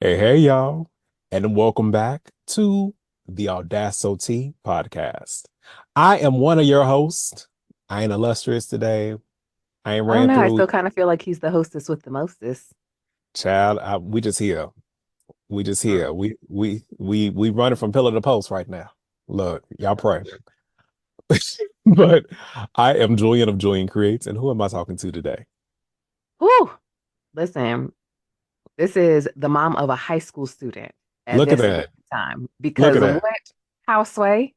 Hey, y'all, and welcome back to the AudaSEWtea podcast. I am one of your hosts. I ain't illustrious today. I ain't I don't ran know. I through still kind of feel like he's the hostess with the mostest. child. We just here. We just Mm. here. We running from pillar to post right now. Look, y'all pray. But I am Julian of Julian Creates, and who am I talking to today? Whew. Listen, this is the mom of a high school student at Look at this very that. time. Look at Because that. what? Houseway?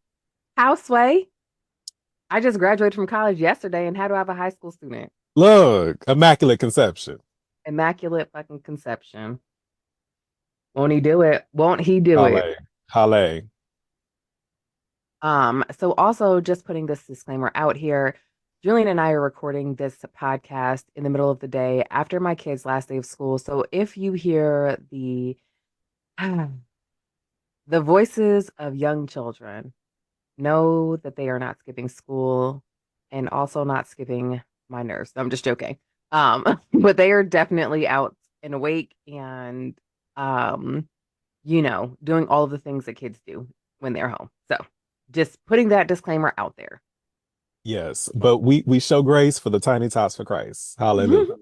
Houseway? I just graduated from college yesterday, and how do I have a high school student? Look, Immaculate Conception. Immaculate fucking conception. Won't he do it? Won't he do it? Halle. Halle. So also just putting this disclaimer out here, Julian and I are recording this podcast in the middle of the day after my kids' last day of school. So if you hear the voices of young children, know that they are not skipping school and also not skipping my nerves. I'm just joking. But they are definitely out and awake and um, doing all of the things that kids do when they're home. So just putting that disclaimer out there. Yes, but we show grace for the tiny tots for Christ. Hallelujah.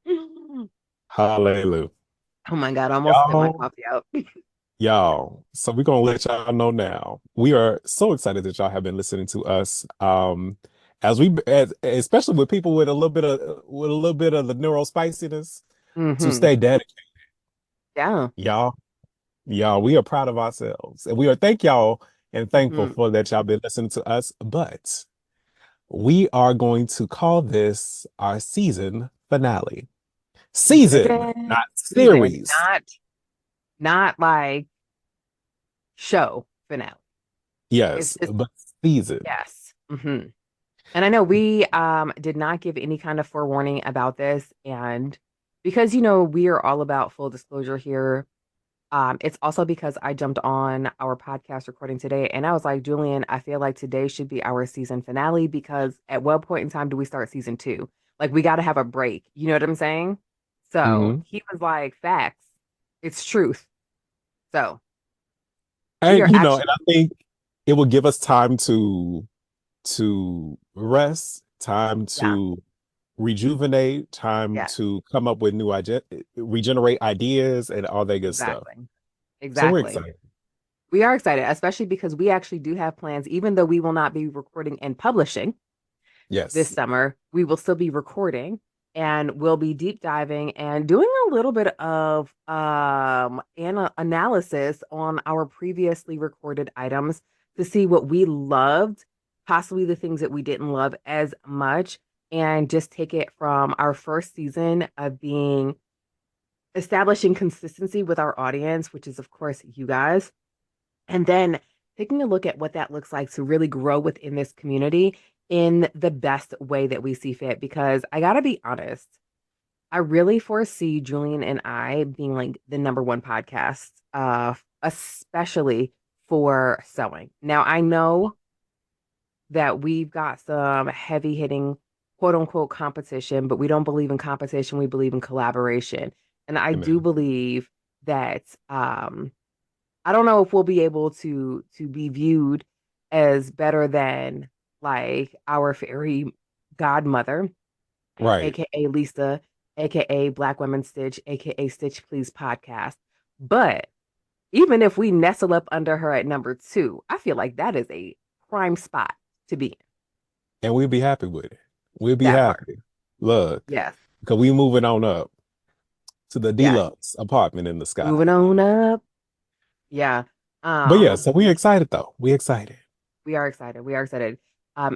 Oh Hallelujah. my God, I almost spit my Y'all, coffee out. y'all. So we're gonna let y'all know now. We are so excited that y'all have been listening to us. Especially with people with a little bit of the neuro spiciness to Hmm. stay dedicated. Yeah. Y'all, y'all, we are proud of ourselves. And we are thank y'all and thankful Hmm. for that y'all been listening to us. But we are going to call this our season finale. Season, not Season, series. not like show finale. It's Yes, just but season. yes. Hmm. And I know we did not give any kind of forewarning about this, and because we are all about full disclosure here. It's also because I jumped on our podcast recording today and I was like, Julian, I feel like today should be our season finale because at what point in time do we start season two? Like, we got to have a break. You know what I'm saying? So Hmm. he was like, facts, it's truth. So we And are actually, and I think it will give us time to rest, time yeah, to rejuvenate, time yeah, to come up with new idea, regenerate ideas and all that good stuff. exactly. So we're Exactly. excited. We are excited, especially because we actually do have plans, even though we will not be recording and publishing this Yes. summer. We will still be recording and we'll be deep diving and doing a little bit of analysis on our previously recorded items to see what we loved, possibly the things that we didn't love as much, and just take it from our first season of being establishing consistency with our audience, which is of course you guys, and then taking a look at what that looks like to really grow within this community in the best way that we see fit. Because I gotta be honest, I really foresee Julian and I being like the number one podcast, especially for sewing. Now I know that we've got some heavy hitting quote unquote competition, but we don't believe in competition. We believe in collaboration. And I do Amen. believe that I don't know if we'll be able to be viewed as better than like our fairy godmother, Right. aka Lisa, aka Black Women Stitch, aka Stitch Please podcast. But even if we nestle up under her at number two, I feel like that is a prime spot to be in. And we'll be happy with it. We'll be That part. happy. Look, Yes. because we moving on up to the Yes. deluxe apartment in the sky. Moving on up. Yeah. But yeah, Um, so we're excited though. We're excited. We are excited. We are excited.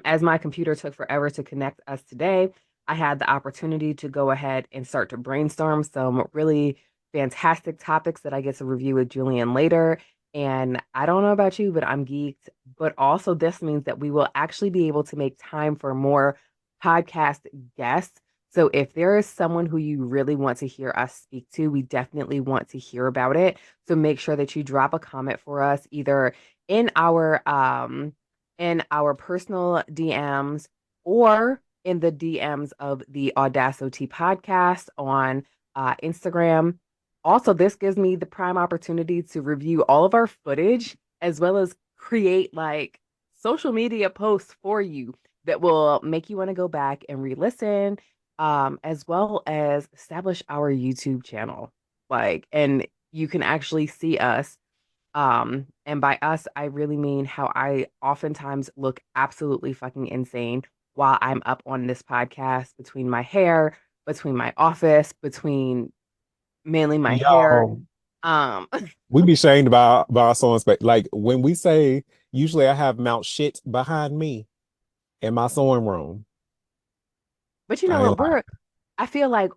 As my computer took forever to connect us today, I had the opportunity to go ahead and start to brainstorm some really fantastic topics that I get to review with Julian later. And I don't know about you, but I'm geeked. But also, this means that we will actually be able to make time for more podcast guests. So, if there is someone who you really want to hear us speak to, we definitely want to hear about it. So, make sure that you drop a comment for us either in our personal DMs or in the DMs of the AudaSEWtea podcast on Instagram. Also, this gives me the prime opportunity to review all of our footage as well as create like social media posts for you that will make you want to go back and re-listen, as well as establish our YouTube channel. Like, and you can actually see us. And by us, I really mean how I oftentimes look absolutely fucking insane while I'm up on this podcast between my hair, between my office, between mainly my hair. Yo, Um, we be shamed by our sewing space. Like when we say, usually I have Mount Shit behind me in my sewing room. but you know I ain't what? lying. I feel like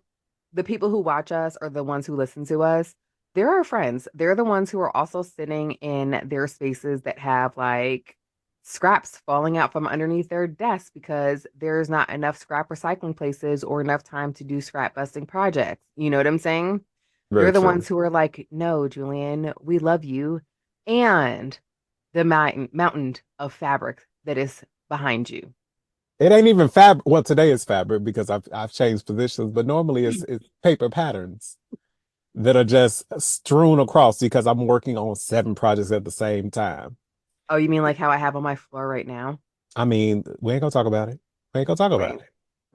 the people who watch us or the ones who listen to us, they're our friends. They're the ones who are also sitting in their spaces that have like scraps falling out from underneath their desk because there's not enough scrap recycling places or enough time to do scrap busting projects. You know what I'm saying? They're Very the true. ones who are like, no, Julian, we love you. And the mountain of fabric that is behind you. It ain't even fabric. Well, today is fabric because I've changed positions, but normally it's paper patterns that are just strewn across because I'm working on 7 projects at the same time. Oh, you mean like how I have on my floor right now? I mean, we ain't gonna talk about it. We ain't gonna talk I about mean, it.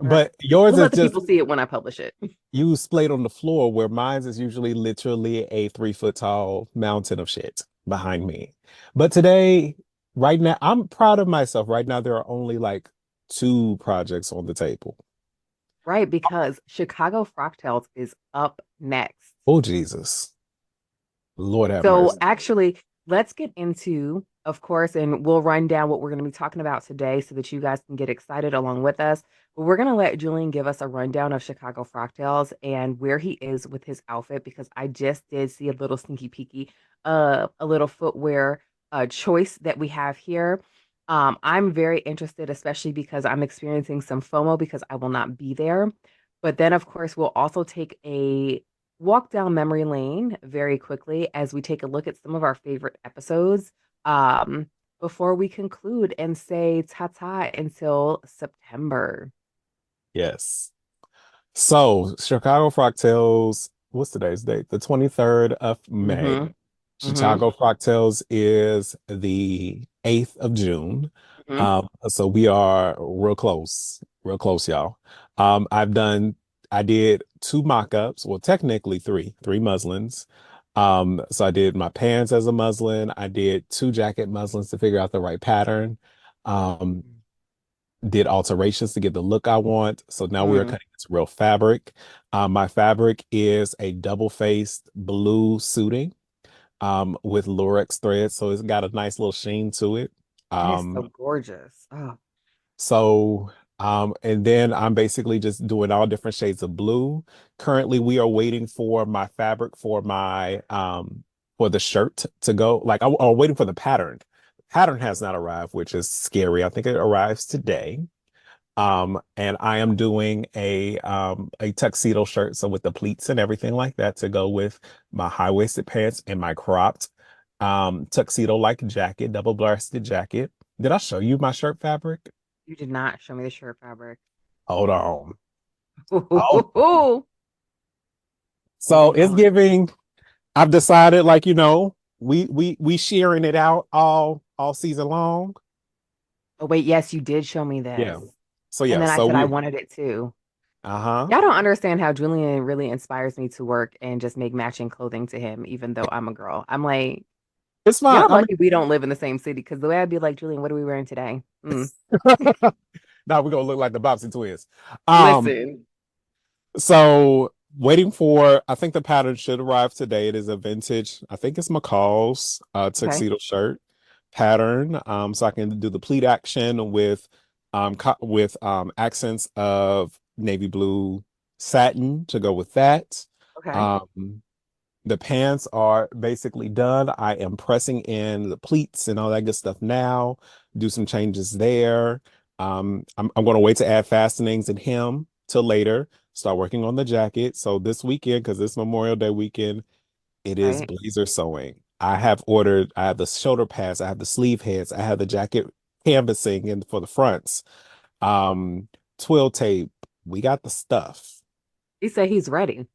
uh, But yours we'll is let the just people see it when I publish it. you splayed on the floor where mine's is usually literally a 3 foot tall mountain of shit behind me. But today, right now, I'm proud of myself. Right now, there are only like 2 projects on the table. Right, because Chicago Fractals is up next. Oh, Jesus. Lord have So mercy. actually, let's get into, of course, and we'll run down what we're going to be talking about today so that you guys can get excited along with us. But we're going to let Julian give us a rundown of Chicago Fractals and where he is with his outfit because I just did see a little sneaky peeky, a little footwear choice that we have here. I'm very interested, especially because I'm experiencing some FOMO because I will not be there. But then, of course, we'll also take a walk down memory lane very quickly as we take a look at some of our favorite episodes, um, before we conclude and say ta-ta until September. Yes. So, Chicago Fractals, what's today's date? The 23rd of May. Mm-hmm. Mm-hmm. Chicago Fractals is the 8th of June. Mm-hmm. So we are real close, y'all. I've done, I did 2 mock-ups, well, technically three muslins. So I did my pants as a muslin. I did 2 jacket muslins to figure out the right pattern. Um, did alterations to get the look I want. So now we are Mm. cutting this real fabric. My fabric is a double-faced blue suiting with lurex thread, so it's got a nice little sheen to it. It is so Um, gorgeous. Oh, so and then I'm basically just doing all different shades of blue. Currently, we are waiting for my fabric for the shirt to go. Like I'm waiting for the pattern. Pattern has not arrived, which is scary. I think it arrives today. And I am doing a tuxedo shirt, so with the pleats and everything like that to go with my high-waisted pants and my cropped tuxedo-like jacket, double-breasted jacket. Did I show you my shirt fabric? you did not show me the shirt fabric. Hold on. Hold on. Oh, So hold it's on. giving, I've decided like, we sharing it out all season long. Oh, wait, yes, you did show me Yeah. this. So And yeah, then I so said I we wanted it too. uh-huh. Y'all don't understand how Julian really inspires me to work and just make matching clothing to him, even though I'm a girl. I'm like, It's fine. y'all I mean, lucky we don't live in the same city because the way I'd be like, Julian, what are we wearing today? now we're gonna look like the Bobbsey twins. Um, Listen. So waiting for, I think the pattern should arrive today. It is a vintage, I think it's McCall's Okay. tuxedo shirt pattern. So I can do the pleat action with accents of navy blue satin to go with that. Okay. Um, the pants are basically done. I am pressing in the pleats and all that good stuff now. Do some changes there. I'm going to wait to add fastenings and hem till later. Start working on the jacket. So this weekend, because it's Memorial Day weekend, it is Right. blazer sewing. I have the shoulder pads, I have the sleeve heads, I have the jacket canvassing and for the fronts. Um, Twill tape. We got the stuff. He said he's ready.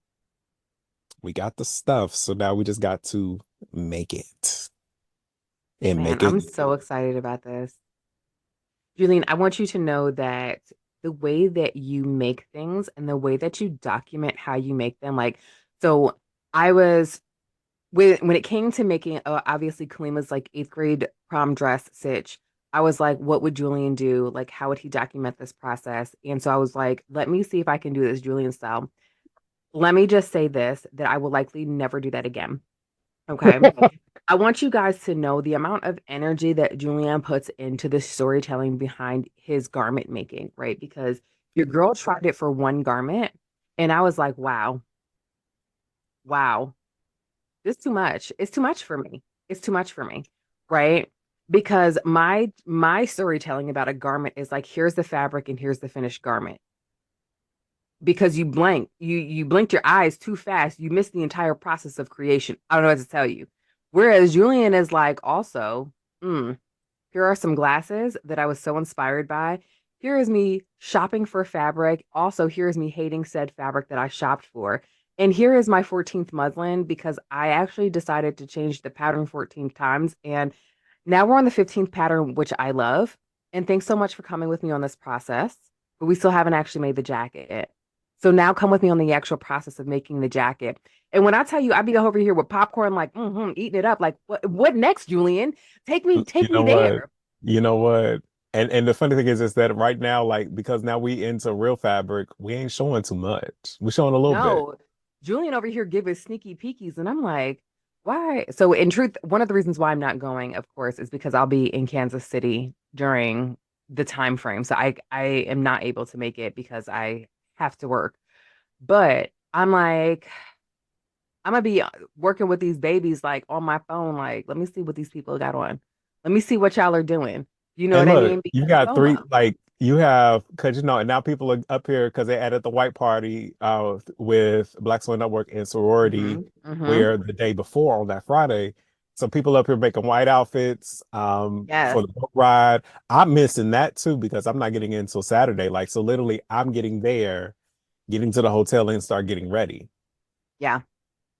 We got the stuff, so now we just got to make it and Man, make it. I'm so excited about this. Julian, I want you to know that the way that you make things and the way that you document how you make them, like, so I was when it came to making obviously Kalima's like eighth grade prom dress sitch, I was like, what would Julian do? Like, how would he document this process? And so I was like, let me see if I can do this Julian style. Let me just say this that I will likely never do that again. Okay. I want you guys to know the amount of energy that Julian puts into the storytelling behind his garment making, right? Because your girl tried it for one garment, and I was like, wow, wow, this is too much. It's too much for me. It's too much for me, right? Because my storytelling about a garment is like, here's the fabric and here's the finished garment. Because you blinked your eyes too fast, you missed the entire process of creation. I don't know what to tell you. Whereas Julian is like, also, mm, here are some glasses that I was so inspired by. Here is me shopping for fabric. Also, here is me hating said fabric that I shopped for. And here is my 14th muslin because I actually decided to change the pattern 14 times. And now we're on the 15th pattern, which I love. And thanks so much for coming with me on this process. But we still haven't actually made the jacket. So now come with me on the actual process of making the jacket. And when I tell you I be over here with popcorn, like eating it up, like what next, Julian? You Take me know what? there. You know what? And the funny thing is that right now, like because now we into real fabric, we ain't showing too much. We're showing a little bit. No, Julian over here giving sneaky peekies, and I'm like, why? So in truth, one of the reasons why I'm not going, of course, is because I'll be in Kansas City during the time frame. So I am not able to make it because I have to work. But I'm like, I'm gonna be working with these babies like on my phone, like, let me see what these people got on. Let me see what y'all are doing. You know And what I look, mean? you Because got three, FOMO. like you have, because and now people are up here because they added the white party with Black Soul Network and sorority Mm-hmm. where the day before on that Friday. So people up here making white outfits Yes. for the boat ride. I'm missing that too because I'm not getting in until Saturday. Like, so literally I'm getting there, getting to the hotel and start getting ready Yeah.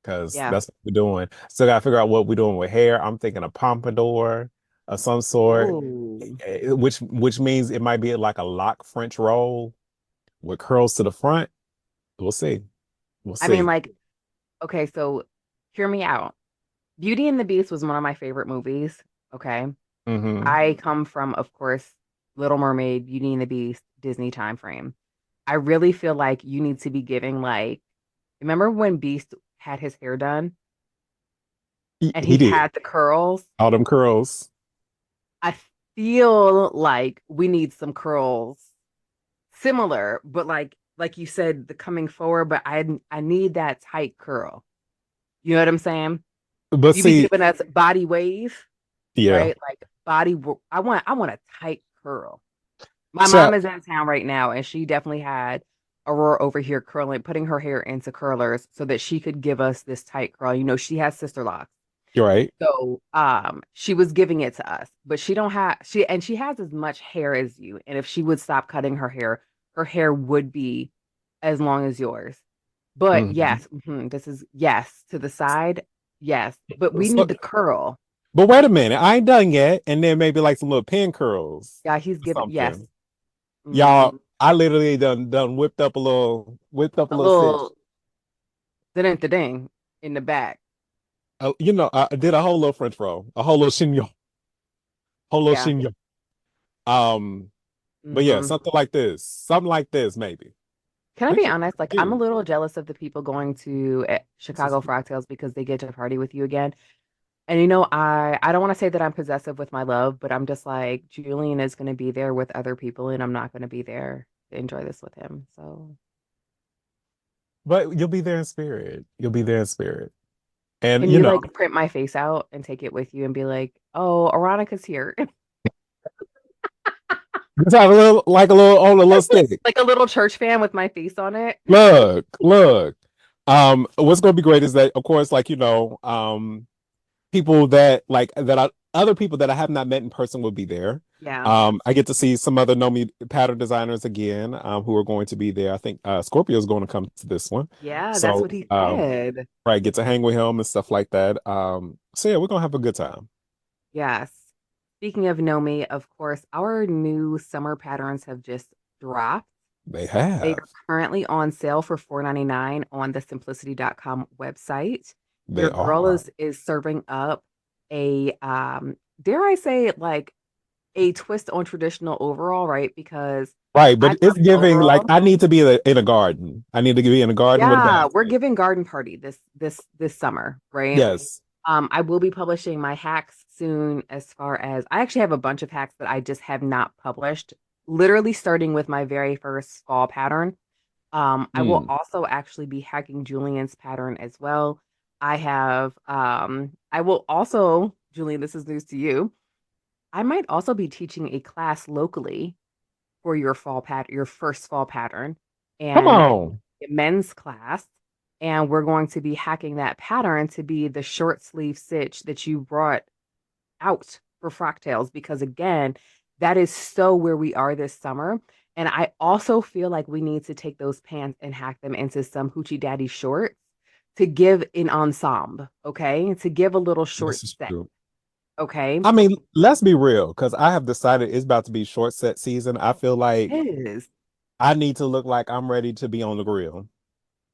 because Yeah. that's what we're doing. Still gotta figure out what we're doing with hair. I'm thinking a pompadour of some sort, Ooh. which means it might be like a lock French roll with curls to the front. We'll see. We'll I mean, see. like, okay, so hear me out. Beauty and the Beast was one of my favorite movies. Okay. Hmm. I come from, of course, Little Mermaid, Beauty and the Beast, Disney time frame. I really feel like you need to be giving like, remember when Beast had his hair done and He he did had the curls? all them curls. I feel like we need some curls similar, but like you said, the coming forward, but I need that tight curl. You know what I'm saying? But You be see, giving us body wave, yeah. right? Like I want a tight curl. My So mom is in town right now, and she definitely had Aurora over here curling, putting her hair into curlers so that she could give us this tight curl. You know, she has sister locks. you're right. So she was giving it to us, but she has as much hair as you. And if she would stop cutting her hair would be as long as yours. But Hmm. yes, this is yes to the side. Yes. But we So, need the curl. but wait a minute, I ain't done yet. And then maybe like some little pin curls Yeah, he's or giving yes. something. Hmm. Y'all, I literally done whipped up a A little cinch. little ding in the back. I did a whole little French roll, a whole little Yeah. chignon. Um, but yeah, Hmm. something like this, maybe. Can I We be should honest? Like, I'm a do. little jealous of the people going to This is Chicago Frogtails because they get to party with you again. And you know, I don't want to say that I'm possessive with my love, but I'm just like Julian is going to be there with other people, and I'm not going to be there to enjoy this with him. So, but you'll be there in spirit. You'll be there in spirit. And can you like print my face out and take it with you and be like, "Oh, Aaronica's here," just have a little on a little stick. like a little church fan with my face on it? Look. What's gonna be great is that, of course, like people that like that other people that I have not met in person will be there. Yeah. I get to see some other Nomi pattern designers again, who are going to be there. I think Scorpio is going to come to this one. Yeah, that's So, what he said. right, get to hang with him and stuff like that. So yeah, we're gonna have a good time. Yes. Speaking of Nomi, of course, our new summer patterns have just dropped. They They have. are currently on sale for $4.99 on the simplicity.com website. They Your girl are. is serving up a dare I say it, like a twist on traditional overall, right? Because Right, I but love it's the giving like overall. I need to be in a garden. I need to be in a garden with a Yeah, we're basket. giving garden party this summer, right? Yes. I will be publishing my hacks soon as far as I actually have a bunch of hacks that I just have not published, literally starting with my very first fall pattern. I will Mm. also actually be hacking Julian's pattern as well. I will also, Julian, this is news to you. I might also be teaching a class locally for your your first fall pattern, Come and on. a men's class. And we're going to be hacking that pattern to be the short sleeve stitch that you brought out for frocktails, because again, that is so where we are this summer. And I also feel like we need to take those pants and hack them into some hoochie daddy shorts to give an ensemble, okay? To give a little short This is set, true. okay? I mean, let's be real, because I have decided it's about to be short set season. I feel like It is. I need to look like I'm ready to be on the grill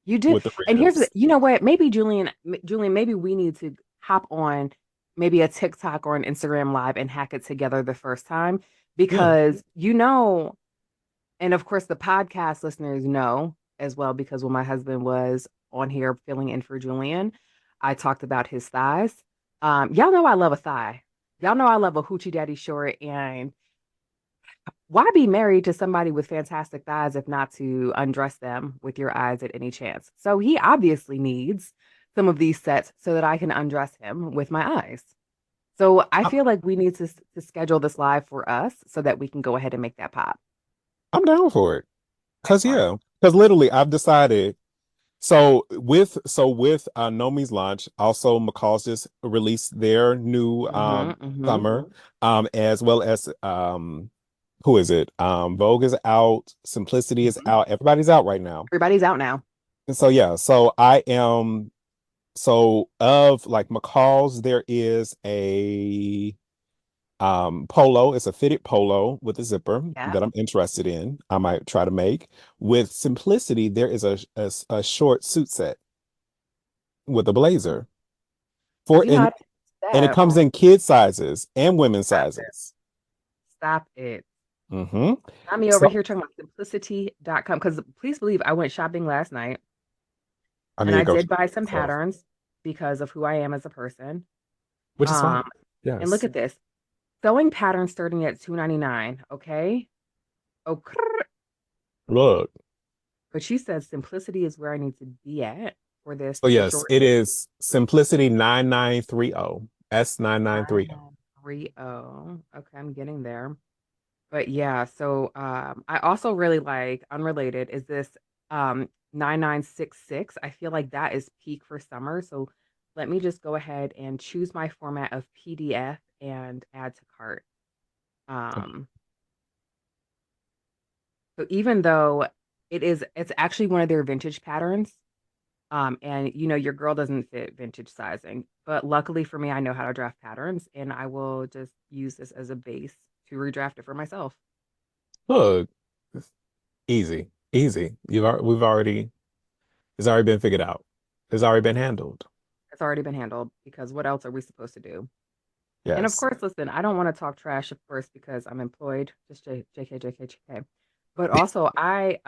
You do. with the And here's the, ribs. you know what? Maybe Julian, maybe we need to hop on maybe a TikTok or an Instagram live and hack it together the first time, Yeah. because and of course the podcast listeners know as well, because when my husband was on here filling in for Julian, I talked about his thighs. Y'all know I love a thigh. Y'all know I love a hoochie daddy short, and why be married to somebody with fantastic thighs if not to undress them with your eyes at any chance? So he obviously needs some of these sets so that I can undress him with my eyes. So I I'm, feel like we need to schedule this live for us so that we can go ahead and make that pop. I'm down for it. Cause Excellent. yeah, because literally I've decided. So with Nomi's launch, also McCall's just released their new Hmm. summer, as well as who is it? Vogue is out, Simplicity is Hmm. out, everybody's out right now. Everybody's out now. And so yeah, so I am so of like McCall's, there is a polo. It's a fitted polo with a zipper Yeah. that I'm interested in. I might try to make. With Simplicity, there is a short suit set with a blazer for You know, and I didn't do and it that. comes in kid sizes and women's Stop it. sizes. Stop it. Hmm. Got me over So here talking about simplicity.com, because please believe I went shopping last night I need and to I go did check buy it some myself, patterns because of who I am as a person. which is fine. Um, and look Yes. at this. Sewing pattern starting at 2.99. Okay. Okay. Look. But she says simplicity is where I need to be at for this So yes, short it is Simplicity 9930. S9930. 9930. Okay, I'm getting there. But yeah, so I also really like, unrelated, is this 9966. I feel like that is peak for summer. So let me just go ahead and choose my format of PDF and add to cart. Um, so even though it's actually one of their vintage patterns. And your girl doesn't fit vintage sizing, but luckily for me, I know how to draft patterns, and I will just use this as a base to redraft it for myself. Look, easy, easy. We've already it's already been figured out. It's already been handled. It's already been handled, because what else are we supposed to do? And of Yes. course, listen, I don't want to talk trash, of course, because I'm employed. Just JK, JK, JK. But also, I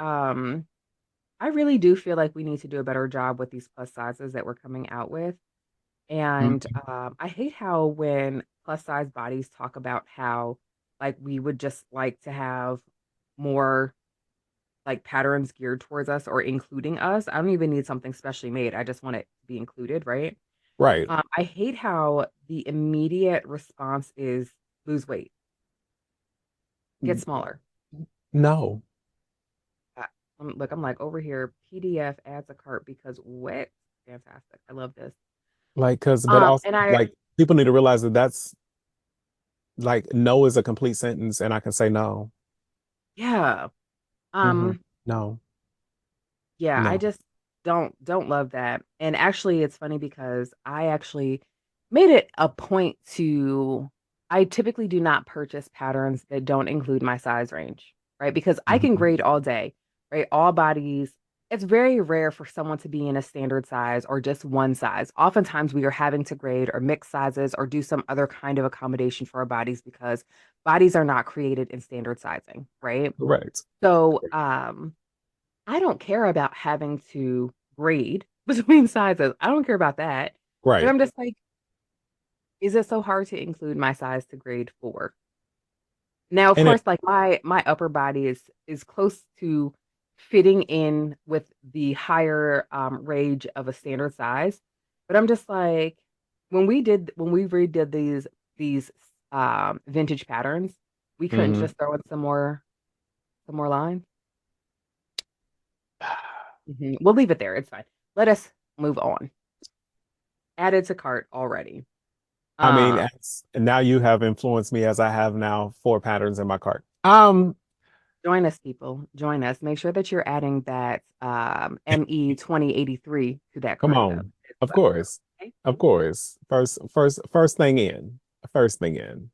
really do feel like we need to do a better job with these plus sizes that we're coming out with. And Mhm. I hate how when plus size bodies talk about how like we would just like to have more like patterns geared towards us or including us. I don't even need something specially made. I just want it to be included, right? Right. I hate how the immediate response is lose weight, get smaller. No. Uh, Look, I'm like over here, PDF adds a cart because what? Fantastic. I love this. Like, cause, but also, And I like, people need to realize that that's Like no is a complete sentence and I can say no. Yeah. Hmm. Um, No, yeah, I no. just don't love that. And actually it's funny because I actually made it a point to I typically do not purchase patterns that don't include my size range, right? Because I can Mhm. grade all day, right? All bodies. It's very rare for someone to be in a standard size or just one size. Oftentimes we are having to grade or mix sizes or do some other kind of accommodation for our bodies because bodies are not created in standard sizing, right? Correct. So, I don't care about having to grade between sizes. I don't care about that. But Right. I'm just like, is it so hard to include my size to grade for? Now, of And it, course, like my upper body is close to fitting in with the higher range of a standard size. But I'm just like, when we redid these vintage patterns, we couldn't mhm. just throw in some more lines. We'll leave it there. It's fine. Let us move on. Added to cart already. I mean, Um, and now you have influenced me as I have now four patterns in my cart. Join us, people. Join us. Make sure that you're adding that ME 2083 to that Come cart though on. as Of well. course. Okay. Of course. First thing in. First thing in.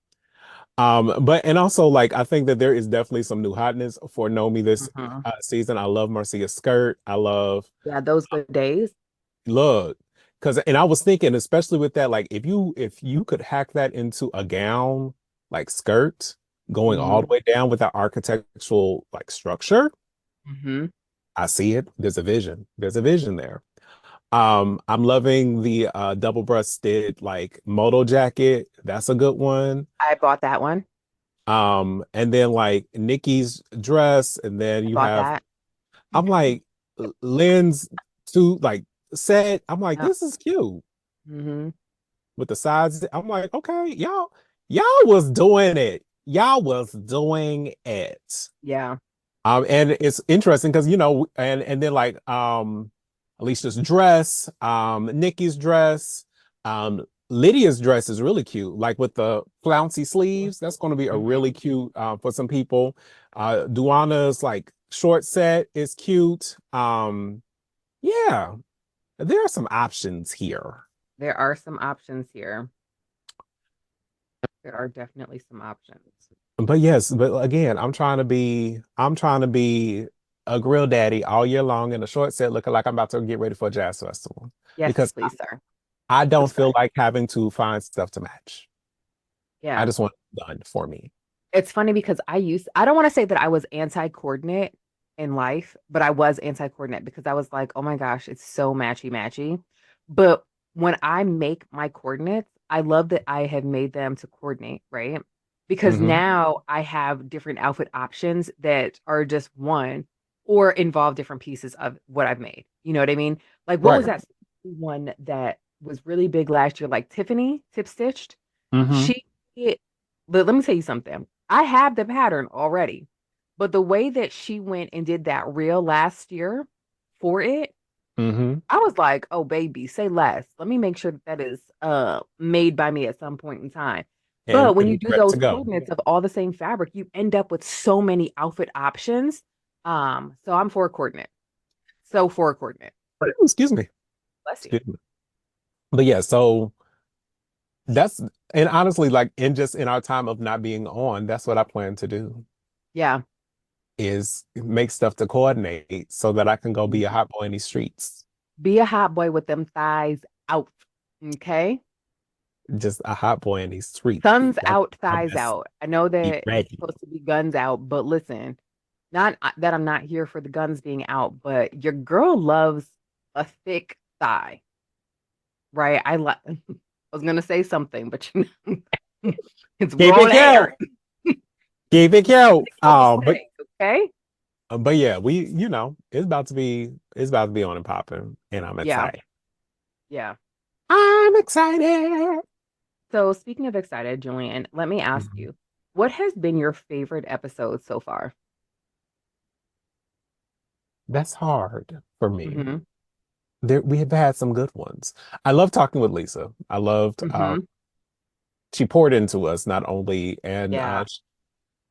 But and also like I think that there is definitely some new hotness for Nomi this Mhm. season. I love Marcia's skirt. I love Yeah, those good days. look because and I was thinking, especially with that, like if you could hack that into a gown, like skirt, going all the Hmm. way down with that architectural like structure, Hmm. I see it. There's a vision. There's a vision there. I'm loving the double-breasted like moto jacket. That's a good one. I bought that one. And then like Nikki's dress, and then I you bought have that. I'm like Lynn's to like set. I'm like, Yep. this is cute Hmm. with the sides. I'm like, okay, y'all was doing it. Y'all was doing it. Yeah. And it's interesting because and then like Alicia's dress, Nikki's dress, Lydia's dress is really cute, like with the flouncy sleeves. That's going to be a really Hmm. cute for some people. Duana's like short set is cute. Yeah, there are some options here. There are some options here. There are definitely some options. But yes, but again, I'm trying to be a grill daddy all year long in a short set looking like I'm about to get ready for a jazz festival Yes, because please, sir. I don't That's feel fine. like having to find stuff to match. I Yeah. just want it done for me. It's funny because I don't want to say that I was anti-coordinate in life, but I was anti-coordinate because I was like, oh my gosh, it's so matchy matchy. But when I make my coordinates, I love that I have made them to coordinate, right? Because Hmm. now I have different outfit options that are just one or involve different pieces of what I've made. You know what I mean? Like what was Right. that one that was really big last year? Like Tiffany Tip Stitched. Hmm. She but let me tell you something. I have the pattern already, but the way that she went and did that reel last year for it, Hmm. I was like, "Oh baby, say less. Let me make sure that that is made by me at some point in time." And But when you and do ready to those go. coordinates of all the same fabric, you end up with so many outfit options. So I'm for a coordinate. So for a coordinate. Excuse me. Bless you. Excuse me. But yeah, so that's and honestly, like in our time of not being on, that's what I plan to do Yeah. is make stuff to coordinate so that I can go be a hot boy in these streets. Be a hot boy with them thighs out. Okay. Just a hot boy in these streets. Thumbs Like out, I'm thighs just out. I know be that it's ready. supposed to be guns out, but listen, not that I'm not here for the guns being out, but your girl loves a thick thigh, right? I was gonna say something, but it's Keep grown it hair. cute. Keep it cute. What we But say, okay? but yeah, it's about to be on and popping, and I'm Yeah, excited. yeah. I'm excited. So speaking of excited, Julian, let me ask Mhm. you, what has been your favorite episode so far? That's hard for me. Mm-hmm. We have had some good ones. I love talking with Lisa. I loved Mm-hmm. she poured into us not only and Yeah.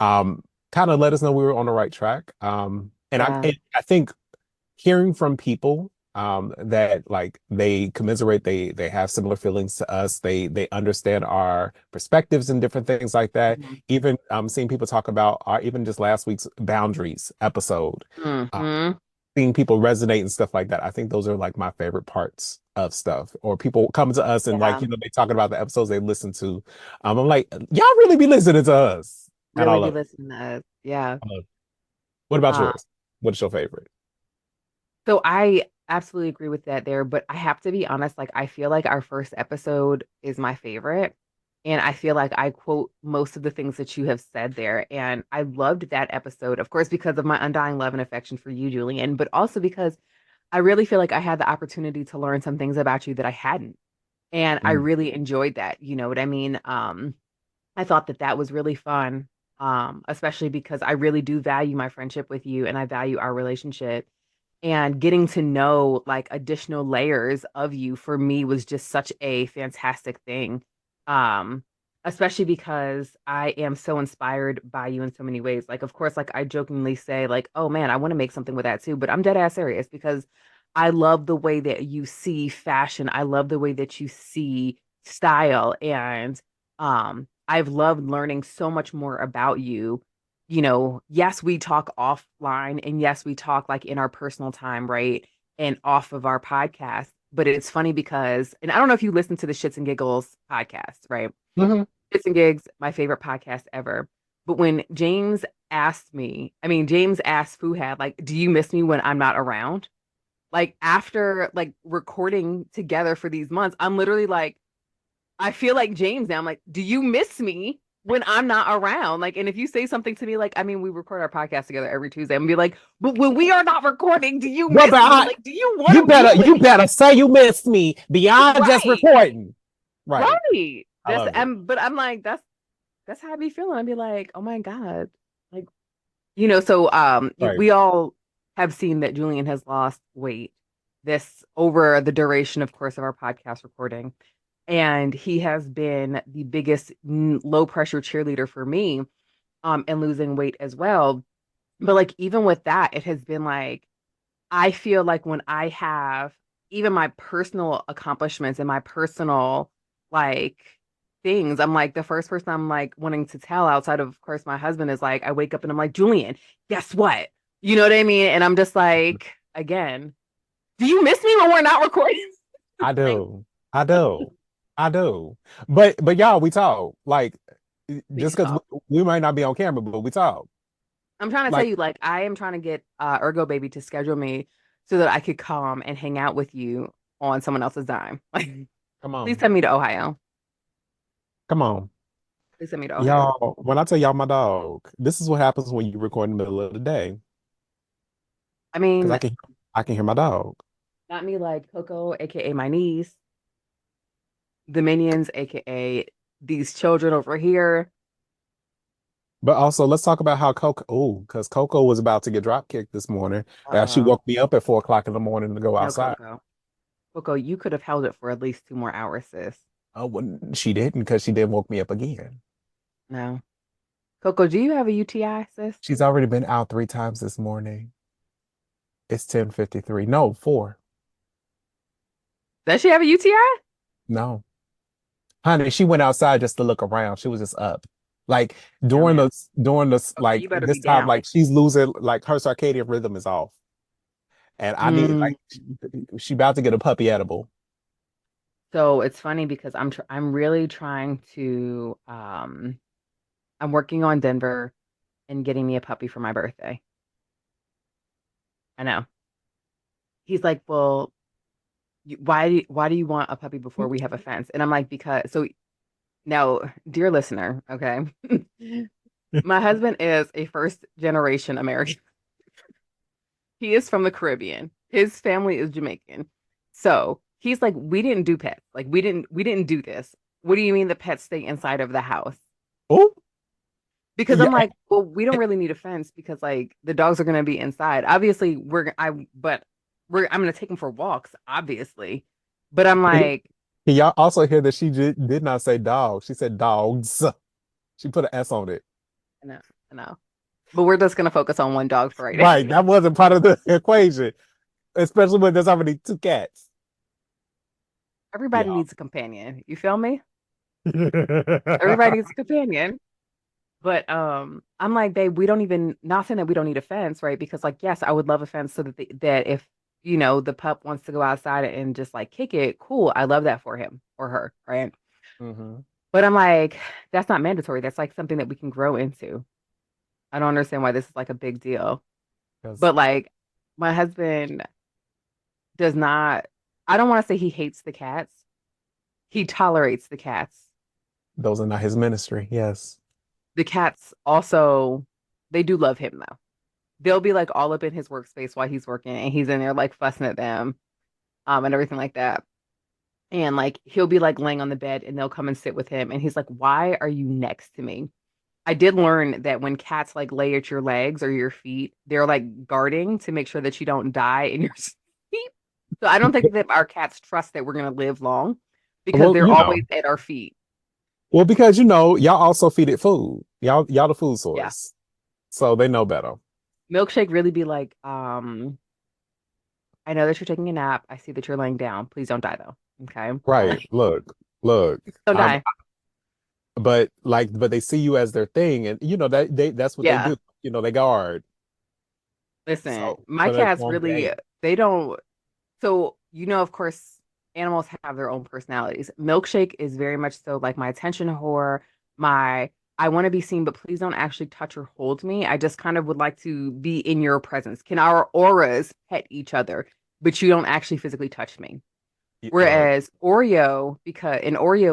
um kind of let us know we were on the right track. Yeah. And I think hearing from people that like they commiserate, they have similar feelings to us, they understand our perspectives and different things like that. Mhm. Even seeing people talk about our even just last week's boundaries episode, uh, Mhm. seeing people resonate and stuff like that. I think those are like my favorite parts of stuff. Or people come to us and like, Yeah. you know, they talking about the episodes they listen to. I'm like, y'all really be listening to us. And I Really be love it. listening to us. Yeah. I love it. What about Uh, yours? What is your favorite? so I absolutely agree with that there, but I have to be honest, like I feel like our first episode is my favorite. And I feel like I quote most of the things that you have said there. And I loved that episode, of course, because of my undying love and affection for you, Julian, but also because I really feel like I had the opportunity to learn some things about you that I hadn't. And I Mm. really enjoyed that. You know what I mean? I thought that that was really fun, especially because I really do value my friendship with you and I value our relationship. And getting to know like additional layers of you for me was just such a fantastic thing. Um, Especially because I am so inspired by you in so many ways. Like, of course, like I jokingly say, like, oh man, I want to make something with that too, but I'm dead ass serious because I love the way that you see fashion. I love the way that you see style. And I've loved learning so much more about you. You know, yes, we talk offline and yes, we talk like in our personal time, right? And off of our podcast. But it's funny because, and I don't know if you listen to the Shits and Giggles podcast, right? Mhm. Shits and Gigs, my favorite podcast ever. But when James asked me, I mean, James asked Fuhad, like, do you miss me when I'm not around? Like after like recording together for these months, I'm literally like, I feel like James now. I'm like, do you miss me when I'm not around? Like, and if you say something to me, like, I mean, we record our podcast together every Tuesday. I'm gonna be like, but when we are not recording, do you Well, miss but me? Like, do you want you to be better with you better say you missed me beyond just right? recording. Right. Right. I That's love it. but I'm like, that's how I be feeling. I'd be like, oh my God. Like, you know, so Right. we all have seen that Julian has lost weight this over the duration, of course, of our podcast recording. And he has been the biggest low pressure cheerleader for me and losing weight as well. But like even with that, it has been like I feel like when I have even my personal accomplishments and my personal like things, I'm like the first person I'm like wanting to tell outside of course my husband is like I wake up and I'm like, Julian, guess what? You know what I mean? And I'm just like, again, do you miss me when we're not recording? I Like do. I do. I do. But y'all, we talk. Like we just do because talk. we might not be on camera, but we talk. I'm trying to tell Like, you, like, I am trying to get Ergo Baby to schedule me so that I could come and hang out with you on someone else's dime. Like, come please on. send me to Ohio. Come on. Please send me to Ohio. Y'all, when I tell y'all my dog, this is what happens when you record in the middle of the day. I Because mean, I can hear my dog. not me like Coco, aka my niece, the minions, aka these children over here. But also, let's talk about how Coco, oh, because Coco was about to get drop kicked this morning. She Uh-oh. woke me up at 4 o'clock in the morning to go No, outside. Coco. Coco, you could have held it for at least 2 more hours, sis. Oh, well, she didn't because she then woke me up again. No. Coco, do you have a UTI, sis? She's already been out 3 times this morning. It's 10:53. No, four. Does she have a UTI? No. Honey, she went outside just to look around. She was just up. Like No, during ma'am. this Okay, like you better this be time, down. like she's losing like her circadian rhythm is off. And I need Mm. like she about to get a puppy edible. So it's funny because I'm really trying to I'm working on Denver and getting me a puppy for my birthday. I know. He's like, "Well, why do you want a puppy before we have a fence?" And I'm like, "Because so now, dear listener, okay? My husband is a first generation American. He is from the Caribbean. His family is Jamaican. So, he's like, "We didn't do pets. Like we didn't do this. What do you mean the pets stay inside of the house?" Oh, Because I'm yeah. like, well, we don't really need a fence because like the dogs are gonna be inside. Obviously, but I'm gonna take them for walks, obviously. But I'm He, like, Can y'all also hear that she did not say dog? She said dogs. She put an S on it. I know, I know. But we're just gonna focus on one dog for right now. Right. That wasn't part of the equation, especially when there's already two cats. Everybody Yeah. needs a companion. You feel me? Everybody needs a companion. But I'm like, babe, we don't even not saying that we don't need a fence, right? Because like, yes, I would love a fence so that that if the pup wants to go outside and just like kick it, cool. I love that for him or her, right? hmm But I'm like, that's not mandatory. That's like something that we can grow into. I don't understand why this is like a big deal. Because But like, my husband does not. I don't want to say he hates the cats. He tolerates the cats. those are not his ministry. Yes. The cats also, they do love him though. They'll be like all up in his workspace while he's working and he's in there like fussing at them and everything like that. And like he'll be like laying on the bed and they'll come and sit with him and he's like, "Why are you next to me?" I did learn that when cats like lay at your legs or your feet, they're like guarding to make sure that you don't die in your sleep. So I don't think that our cats trust that we're gonna live long because Well, they're always at our feet. because y'all also feed it food. Y'all the food Yeah. source. So they know better. Milkshake really be like, I know that you're taking a nap. I see that you're laying down. Please don't die though. Okay. Right. Look. Don't I'm die. but they see you as their thing, and that that's what they Yeah. do. They guard. Listen, my So they cats won't really, gate. they don't. So, of course, animals have their own personalities. Milkshake is very much so like my attention whore, my I want to be seen, but please don't actually touch or hold me. I just kind of would like to be in your presence. Can our auras pet each other, but you don't actually physically touch me? Look, Whereas Oreo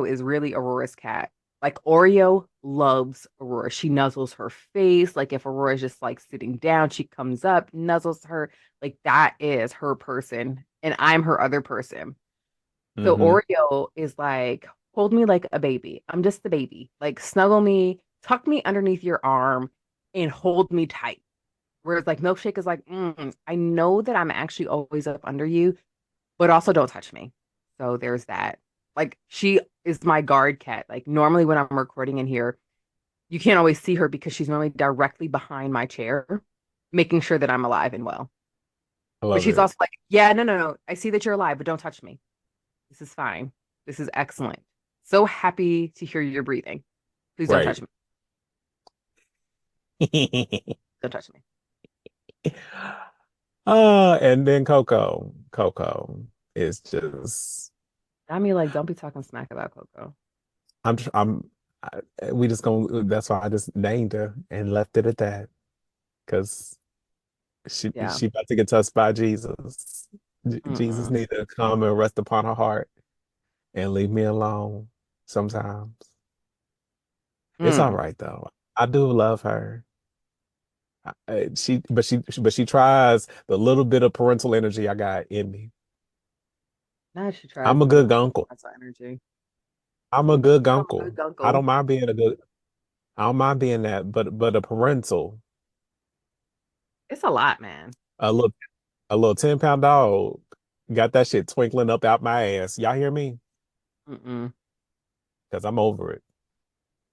is really Aurora's cat. Like Oreo loves Aurora. She nuzzles her face. Like if Aurora's just like sitting down, she comes up, nuzzles her. Like that is her person. And I'm her other person. So hmm Oreo is like, hold me like a baby. I'm just the baby. Like snuggle me, tuck me underneath your arm, and hold me tight. Whereas like Milkshake is like, I know that I'm actually always up under you, but also don't touch me. So there's that. Like she is my guard cat. Like normally when I'm recording in here, you can't always see her because she's normally directly behind my chair, making sure that I'm alive and well. I But love she's it. also like, yeah, no, no, no. I see that you're alive, but don't touch me. This is fine. This is excellent. So happy to hear you're breathing. Please don't Right. touch me. Don't touch me. And then Coco is just I mean, like, don't be talking smack about Coco. I'm we just gonna that's why I just named her and left it at that because Yeah. she about to get touched by Jesus. Jesus Mm-mm. need to come and rest upon her heart and leave me alone sometimes. It's all Mm. right though. I do love her. She tries the little bit of parental energy I got in me. Now she tries I'm a a little good bit uncle. of energy. I'm a good I'm a good uncle. I uncle. don't mind being a good. I don't mind being that, but a parental, It's a lot, man. a little a little 10-pound dog got that shit twinkling up out my ass. Y'all hear me? Mm-mm. Because I'm over it,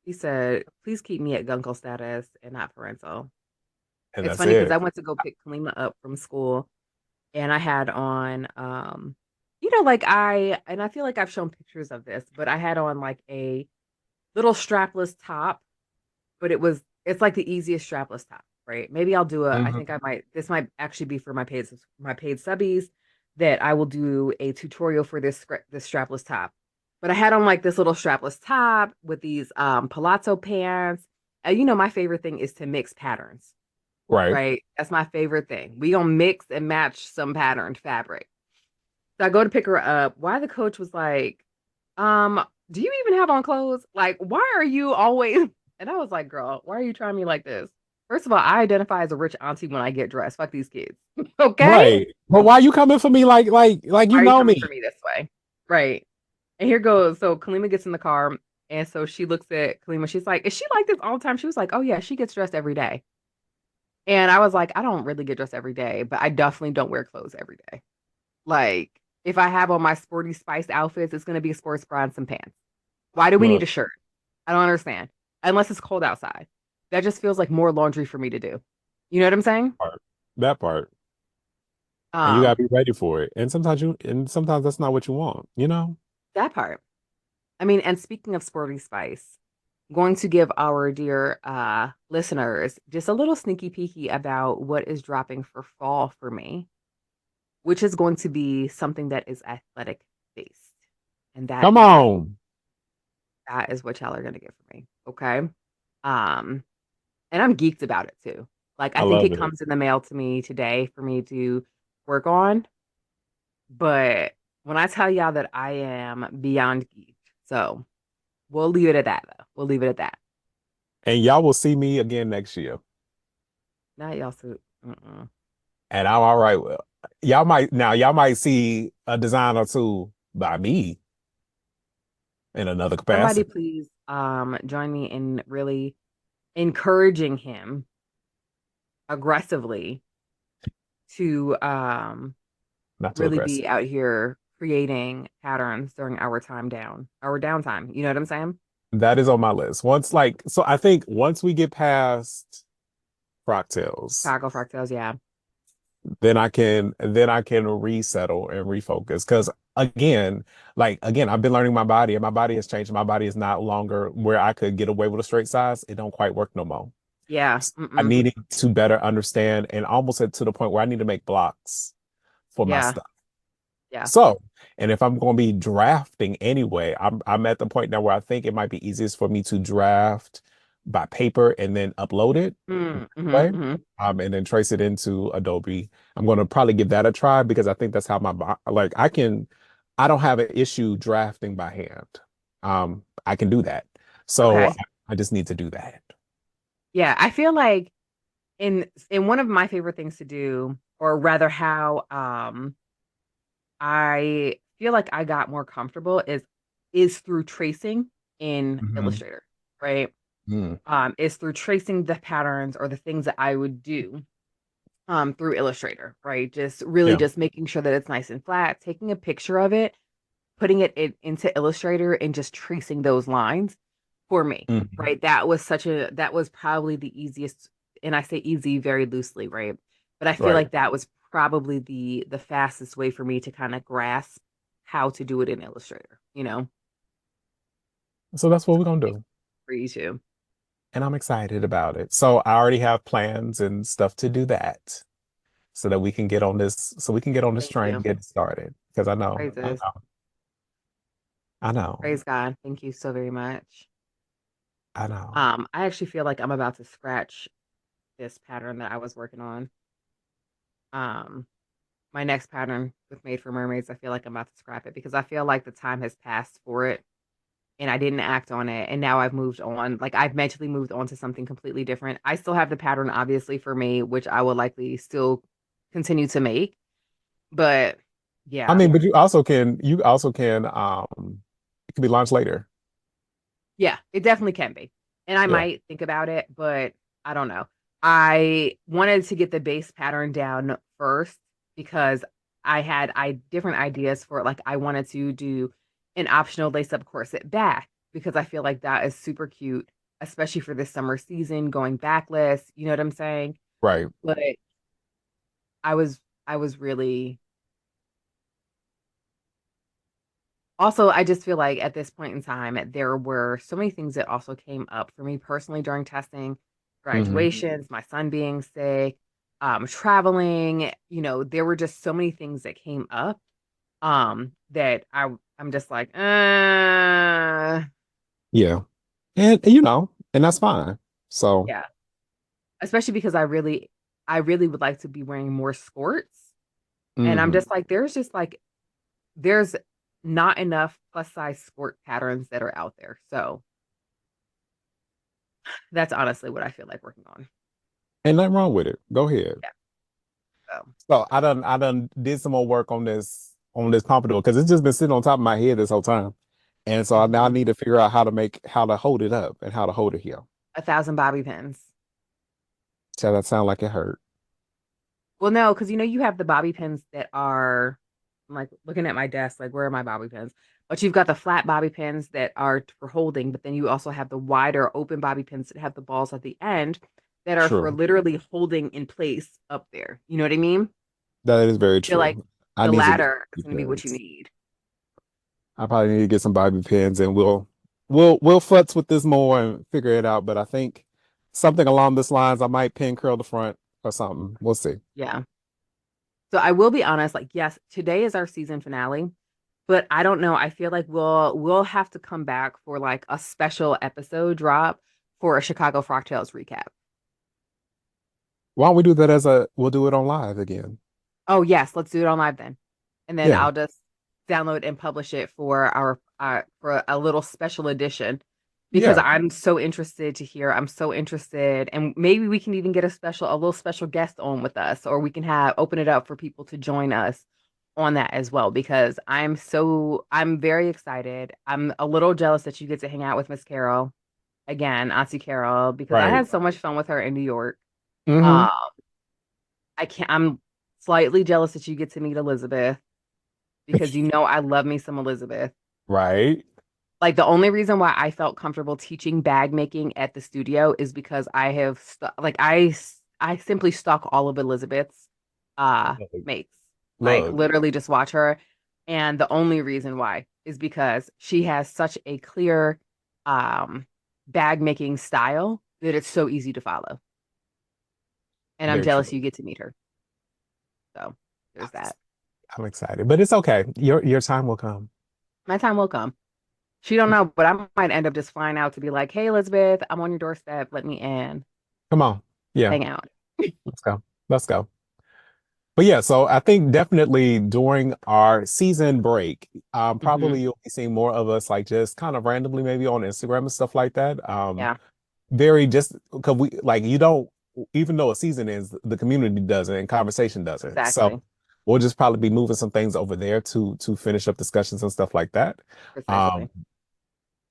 He said, please keep me at Gunkle status and not parental. and It's that's funny because I it. went to go pick Kalima up from school and I had on like I feel like I've shown pictures of this, but I had on like a little strapless top, but it's like the easiest strapless top, right? Maybe I'll do I think hmm I might this might actually be for my paid subbies that I will do a tutorial for this strapless top. But I had on like this little strapless top with these palazzo pants. My favorite thing is to mix patterns, Right. right? That's my favorite thing. We gonna mix and match some patterned fabric. So I go to pick her up. Why the coach was like, do you even have on clothes? Like, why are you always? And I was like, girl, why are you trying me like this? First of all, I identify as a rich auntie when I get dressed. Fuck these kids. Okay? Right. But why you coming for me like you Why are you know coming for me? me this way? Right. And here goes. So Kalima gets in the car. And so she looks at Kalima. She's like, is she like this all the time? She was like, oh, yeah, she gets dressed every day. And I was like, I don't really get dressed every day, but I definitely don't wear clothes every day. Like, If I have on my sporty spice outfits, it's going to be a sports bra and some pants. Why do we need Look, a shirt? I don't understand. Unless it's cold outside. That just feels like more laundry for me to do. You know what I'm saying? part, that part. And you Um, gotta be ready for it. And sometimes that's not what you want, you know? that part. I mean, and speaking of sporty spice, going to give our dear listeners just a little sneaky peeky about what is dropping for fall for me, which is going to be something that is athletic based. And Come on. that is what y'all are gonna get for me. Okay. Um, and I'm geeked about it too. Like I I think love it it. comes in the mail to me today for me to work on. But when I tell y'all that I am beyond geeked, so we'll leave it at that though. We'll leave it at that. And y'all will see me again next year. Not y'all so mm-mm. And I'm all right with y'all might see a design or two by me in another Somebody capacity. please join me in really encouraging him aggressively to Not too really aggressive. be out here creating patterns during our downtime. You know what I'm saying? That is on my list. So I think once we get past Fractals, Taco fractals, yeah. then I can resettle and refocus. Because again, I've been learning my body and my body has changed. My body is not longer where I could get away with a straight size. It don't quite work no more. Yeah. I'm Mm-mm. needing to better understand and almost to the point where I need to make blocks for my Yeah. stuff. Yeah. So, and if I'm going to be drafting anyway, I'm at the point now where I think it might be easiest for me to draft by paper and then upload it Mm-hmm. way, and then trace it into Adobe. I'm going to probably give that a try because I think that's how like I don't have an issue drafting by hand. I can do that. So Okay. I just need to do that. Yeah. I feel like in one of my favorite things to do, or rather how I feel like I got more comfortable is through tracing in Mhm. Illustrator, right? Mm. Is through tracing the patterns or the things that I would do through Illustrator, right? Just really Yeah. just making sure that it's nice and flat, taking a picture of it, putting it into Illustrator and just tracing those lines for me, Mhm. right? That was probably the easiest, and I say easy very loosely, right? But I feel Right. like that was probably the fastest way for me to kind of grasp how to do it in Illustrator, you know, So that's what we're gonna do. for you too. And I'm excited about it. So I already have plans and stuff to do that so that we can get on this Thank train and you. get started. Because Praises. I know, Praise God. Thank you so very much. I know. I actually feel like I'm about to scratch this pattern that I was working on. Um, my next pattern with Made for Mermaids, I feel like I'm about to scrap it because I feel like the time has passed for it and I didn't act on it. And now I've moved on. Like I've mentally moved on to something completely different. I still have the pattern, obviously, for me, which I will likely still continue to make. But I yeah, mean, but it can be launched later. yeah, it definitely can be. And I Yeah. might think about it, but I don't know. I wanted to get the base pattern down first because I different ideas for it. Like I wanted to do an optional lace up corset back because I feel like that is super cute, especially for this summer season, going backless. You know what I'm saying? Right. But I was I was really also, I just feel like at this point in time, there were so many things that also came up for me personally during testing, Hmm. graduations, my son being sick, traveling, there were just so many things that came up that I'm just like, Yeah. And and that's fine. So, yeah, especially because I really would like to be wearing more skirts. And I'm mhm. just like, there's not enough plus size skirt patterns that are out there. So that's honestly what I feel like working on. Ain't nothing wrong with it. Go ahead. Yeah. So So I done did some more work on this pompadour because it's just been sitting on top of my head this whole time. And so now I mhm. need to figure out how to hold it up and how to hold it here. 1,000 bobby pins. So that sound like it hurt. Well, no, because you have the bobby pins that are. I'm like looking at my desk, like, where are my bobby pins? But you've got the flat bobby pins that are for holding, but then you also have the wider open bobby pins that have the balls at the end that are for True. literally holding in place up there. You know what I mean? That is very I feel like true. I the need to get latter is bobby going to be what you pins. need. I probably need to get some bobby pins and we'll futz with this more and figure it out. But I think something along this lines, I might pin curl the front or something. We'll see. Yeah. So I will be honest, like, yes, today is our season finale, but I don't know. I feel like we'll have to come back for like a special episode drop for a Chicago Frocktails recap. Why don't we do that as a we'll do it on live again? Oh yes, let's do it on live then. And then Yeah. I'll just download and publish it for our for a little special edition because Yeah. I'm so interested to hear. I'm so interested, and maybe we can even get a little special guest on with us, or we can have open it up for people to join us on that as well because I'm very excited. I'm a little jealous that you get to hang out with Miss Carol again, Auntie Carol, because I Right. had so much fun with her in New York. Hmm. Uh, I'm slightly jealous that you get to meet Elizabeth because you know I love me some Elizabeth. Right. Like the only reason why I felt comfortable teaching bag making at the studio is because I simply stalk all of Elizabeth's Look, makes. Like look, literally just watch her. And the only reason why is because she has such a clear um bag making style that it's so easy to follow. And I'm very jealous true. you get to meet her. So there's that. I'm excited, but it's okay. Your time will come. My time will come. She don't know, but I might end up just flying out to be like, "Hey, Elizabeth, I'm on your doorstep. Let me in. Come on. Yeah, Hang out." let's go. Let's go. But yeah, so I think definitely during our season break, Hmm. probably you'll be seeing more of us like just kind of randomly maybe on Instagram and stuff like that. Yeah, Very just because we like you don't even though a season is, the community doesn't and conversation doesn't. So exactly. we'll just probably be moving some things over there to finish up discussions and stuff like that. Um, Precisely.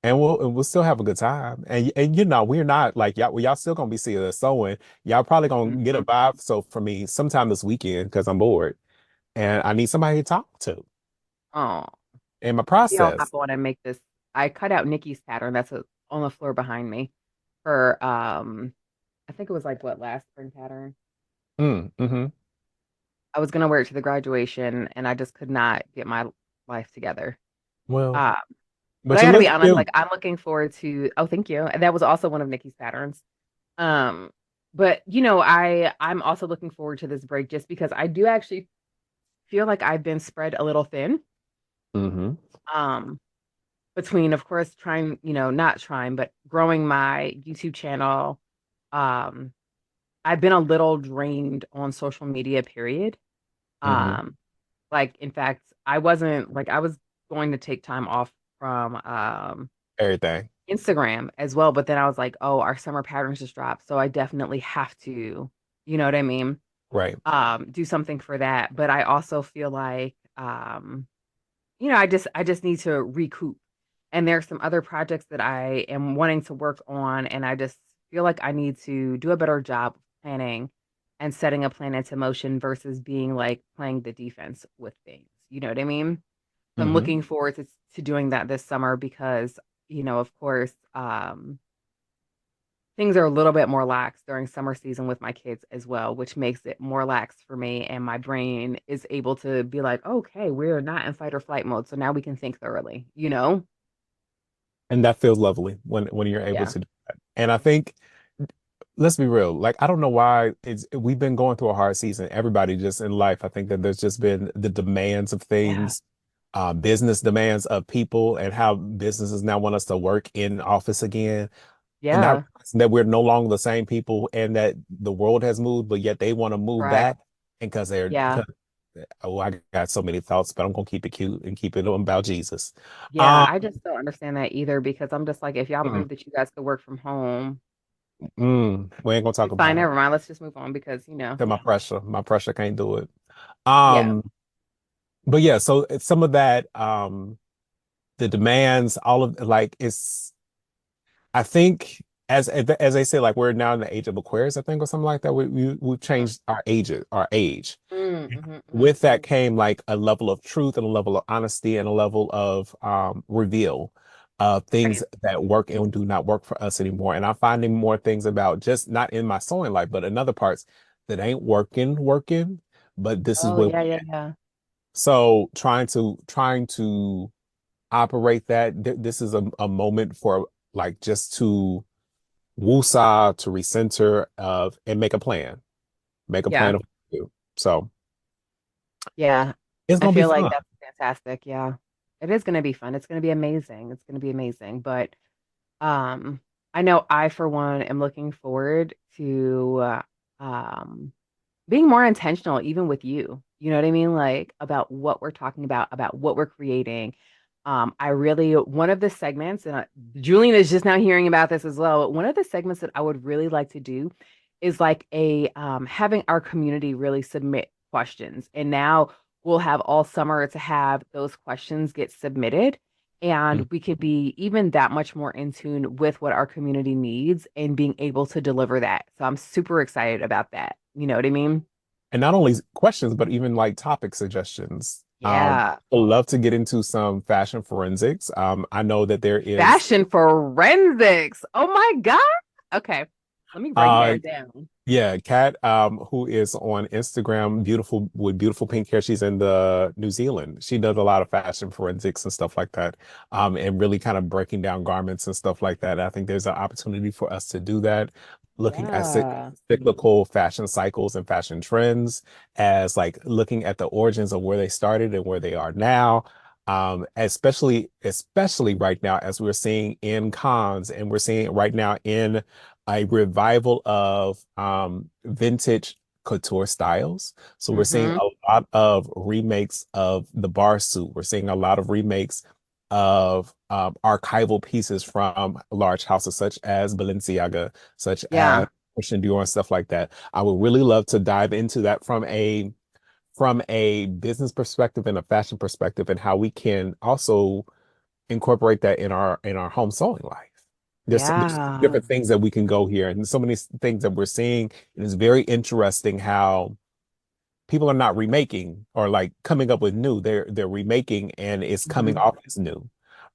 and we'll still have a good time. And you know, we're not like y'all still gonna be seeing us sewing. Y'all probably gonna get a Hmm. vibe. So for me, sometime this weekend, because I'm bored and I need somebody to talk to Oh, in my maybe I'll hop process. on and make this. I cut out Nikki's pattern on the floor behind me for I think it was like what last spring pattern. Mm-hmm. I was gonna wear it to the graduation, and I just could not get my life together. Well, Uh, but but I you gotta be look honest, like cute. I'm looking forward to. Oh, thank you. And that was also one of Nikki's patterns. Um, but I'm also looking forward to this break just because I do actually feel like I've been spread a little thin. Mm-hmm. Um, between of course trying, not trying, but growing my YouTube channel. Um, I've been a little drained on social media, period. Mm-hmm. Um, like in fact, I was going to take time off from Everything. Instagram as well, but then I was like, oh, our summer patterns just dropped, so I definitely have to, you know what I mean? Right. Do something for that. But I also feel like I just need to recoup. And there's some other projects that I am wanting to work on, and I just feel like I need to do a better job planning and setting a plan into motion versus being like playing the defense with things. You know what I mean? So I'm Mm-hmm. looking forward to doing that this summer because, of course, things are a little bit more lax during summer season with my kids as well, which makes it more lax for me. And my brain is able to be like, okay, we're not in fight or flight mode. So now we can think thoroughly, you know? And that feels lovely when you're able Yeah. to do that. And I think let's be real. Like, I don't know why we've been going through a hard season. Everybody just in life. I think that there's just been the demands of Yeah. things, business demands of people, and how businesses now want us to work in office again. And not Yeah. realizing that we're no longer the same people and that the world has moved, but yet they want to move Correct. back. And because they're, Yeah. because, oh, I got so many thoughts, but I'm gonna keep it cute and keep it about Jesus. Yeah. Um, I just don't understand that either because I'm just like, if y'all mm, prove that you guys could work from home, we ain't gonna talk fine, about it. never mind. Let's just move on because, 'Cause my pressure can't do it. yeah. But yeah, so it's some of that, the demands, all of like it's I think as they say, like we're now in the age of Aquarius, I think, or something like that. We've changed our age. Mm-hmm. With that came like a level of truth and a level of honesty and a level of reveal of things Right. that work and do not work for us anymore. And I'm finding more things about just not in my sewing life, but in other parts that ain't working, but this is Oh, where yeah, yeah, yeah. so trying to operate that this is a moment for like just to woosah to recenter of and make a Yeah. plan of what to do. So Yeah. it's I gonna be feel like fun. that's fantastic. Yeah. It is going to be fun. It's going to be amazing. It's going to be amazing. But um I know I for one am looking forward to being more intentional even with you. You know what I mean? Like about what we're talking about what we're creating. I really one of the segments, and Julian is just now hearing about this as well. One of the segments that I would really like to do is like a having our community really submit questions. And now we'll have all summer to have those questions get submitted. Mm. And we could be even that much more in tune with what our community needs and being able to deliver that. So I'm super excited about that. You know what I mean? And not only questions, but even like topic suggestions. Yeah. I'd love to get into some fashion forensics. I know that there is Fashion forensics. Oh my God. Okay. Let me write uh that down. yeah, Kat, who is on Instagram, beautiful with beautiful pink hair. She's in the New Zealand. She does a lot of fashion forensics and stuff like that, and really kind of breaking down garments and stuff like that. I think there's an opportunity for us to do that, looking at Yeah. cyclical fashion cycles and fashion trends, as like looking at the origins of where they started and where they are now. Especially right now, as we're seeing in cons and we're seeing it right now in a revival of vintage couture styles. So we're seeing Mm-hmm. a lot of remakes of the bar suit. We're seeing a lot of remakes of archival pieces from large houses such as Balenciaga, such as Yeah. Christian Dior and stuff like that. I would really love to dive into that from a business perspective and a fashion perspective and how we can also incorporate that in our home sewing life. There's Yeah. different things that we can go here, and so many things that we're seeing. And it's very interesting how people are not remaking or like coming up with new. They're remaking, and it's coming Hmm. off as new.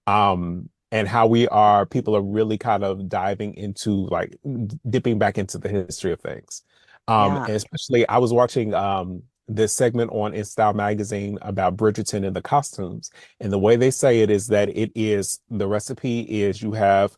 And how people are really kind of diving into like dipping back into the history of things. Yeah. And especially I was watching this segment on In Style magazine about Bridgerton and the costumes. And the way they say it is that it is the recipe is you have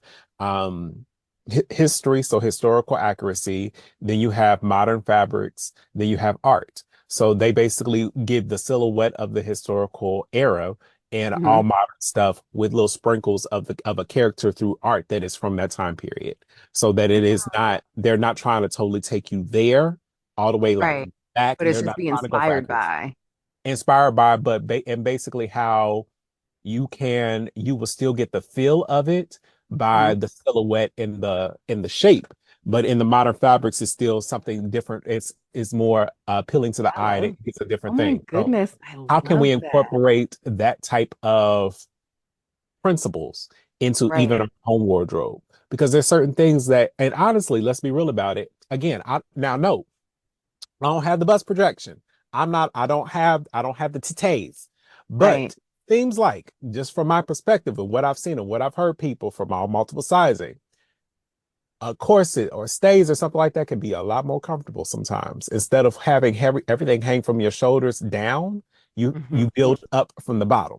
history, so historical accuracy, then you have modern fabrics, then you have art. So they basically give the silhouette of the historical era and Hmm. all modern stuff with little sprinkles of a character through art that is from that time period. So that it is not, they're not trying to totally take you there all the way like Right. back. But it's They're just not be trying to go inspired backwards. by. Inspired by, but and basically how you will still get the feel of it Hmm. by the silhouette and the shape. But in the modern fabrics, it's still something different. It's more appealing to the I eye and love. it gets a Oh different my thing. So goodness. I how can we love that. incorporate that type of principles into Right. even our home wardrobe? Because there's certain things that, and honestly, let's be real about it. Again, I now no, I don't have the bus projection. I don't have the titties. Right. But seems like, just from my perspective of what I've seen and what I've heard people from all multiple sizing, a corset or stays or something like that can be a lot more comfortable sometimes. Instead of having everything hang from your shoulders down, Hmm. you build up from the bottom.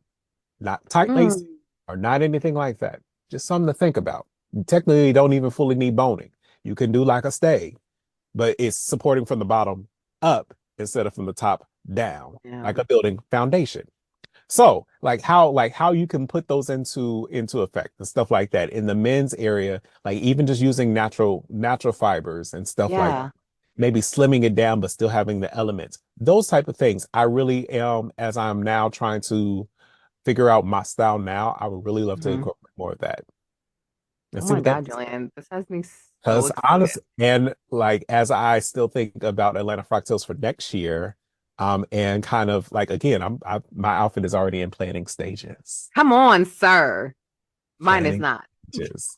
Not tight lace Mm. or not anything like that. Just something to think about. You technically don't even fully need boning. You can do like a stay, but it's supporting from the bottom up instead of from the top down, Yeah. like a building foundation. So, like how you can put those into effect and stuff like that in the men's area, like even just using natural fibers and stuff like Yeah. maybe slimming it down but still having the elements. Those type of things. I really am as I'm now trying to figure out my style now, I would really love to Hmm. incorporate more of that and Oh see my what that God, Julian. This has me so because excited. honest and like as I still think about Atlanta Fractals for next year, and kind of like again, my outfit is already in planning stages. Come on, sir. Mine is Planning not. stages.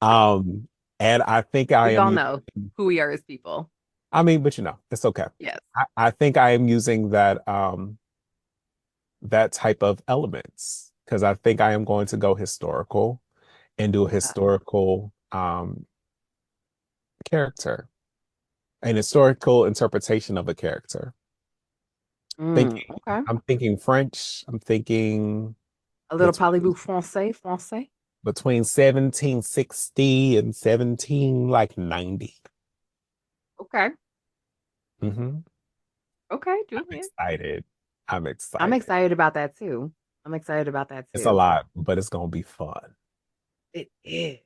Um, And I think I We am all using, know who we are as people. I mean, but it's okay. Yes. I think I am using that type of elements because I think I am going to go historical and do a Yeah. historical character, an historical interpretation of a character. Okay. I'm thinking French. I'm thinking A little between parlez-vous français, français. between 1760 and 17 like 90. Okay. Hmm. Okay, I'm Julian. excited. I'm I'm excited. excited about that too. I'm excited about that It's a too. lot, but it's gonna be fun. It is.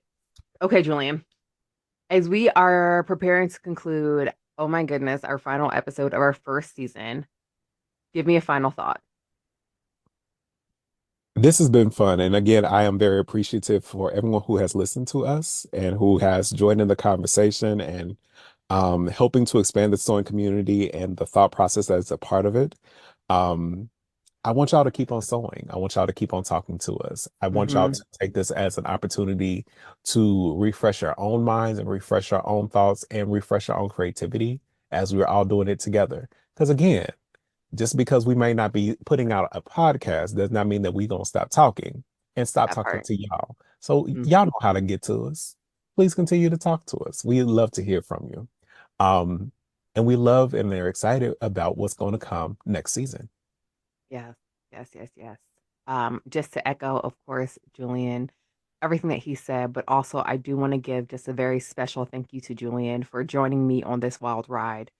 Okay, Julian. As we are preparing to conclude, oh my goodness, our final episode of our first season, give me a final thought. This has been fun. And again, I am very appreciative for everyone who has listened to us and who has joined in the conversation and helping to expand the sewing community and the thought process that is a part of it. Um, I want y'all to keep on sewing. I want y'all to keep on talking to us. I want y'all Hmm. to take this as an opportunity to refresh our own minds and refresh our own thoughts and refresh our own creativity as we're all doing it together. Because again, just because we may not be putting out a podcast does not mean that we're going to stop talking and stop That talking part. to y'all. So Mhm. y'all know how to get to us. Please continue to talk to us. We love to hear from you. Um, and we love and they're excited about what's going to come next season. Yes, yes, yes, yes. Just to echo, of course, Julian, everything that he said, but also I do want to give just a very special thank you to Julian for joining me on this wild ride.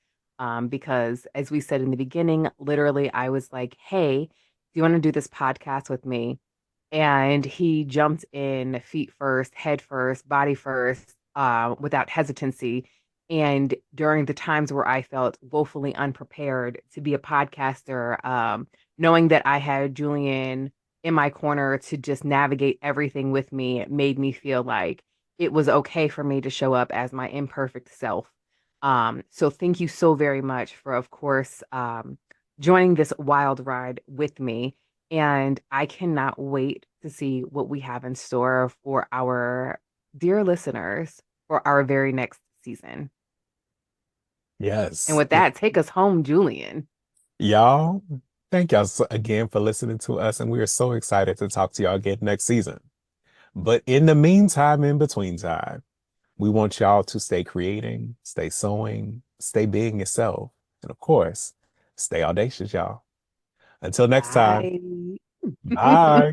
Because as we said in the beginning, literally, I was like, hey, do you want to do this podcast with me? And he jumped in feet first, head first, body first, without hesitancy. And during the times where I felt woefully unprepared to be a podcaster, knowing that I had Julian in my corner to just navigate everything with me made me feel like it was okay for me to show up as my imperfect self. So thank you so very much for, of course, joining this wild ride with me. And I cannot wait to see what we have in store for our dear listeners for our very next season. And Yes. with that, take us home, Julian. Y'all, thank y'all again for listening to us. And we are so excited to talk to y'all again next season. But in the meantime, in between time, we want y'all to stay creating, stay sewing, stay being yourself, and of course, stay audacious, y'all. Until next time, Bye. bye.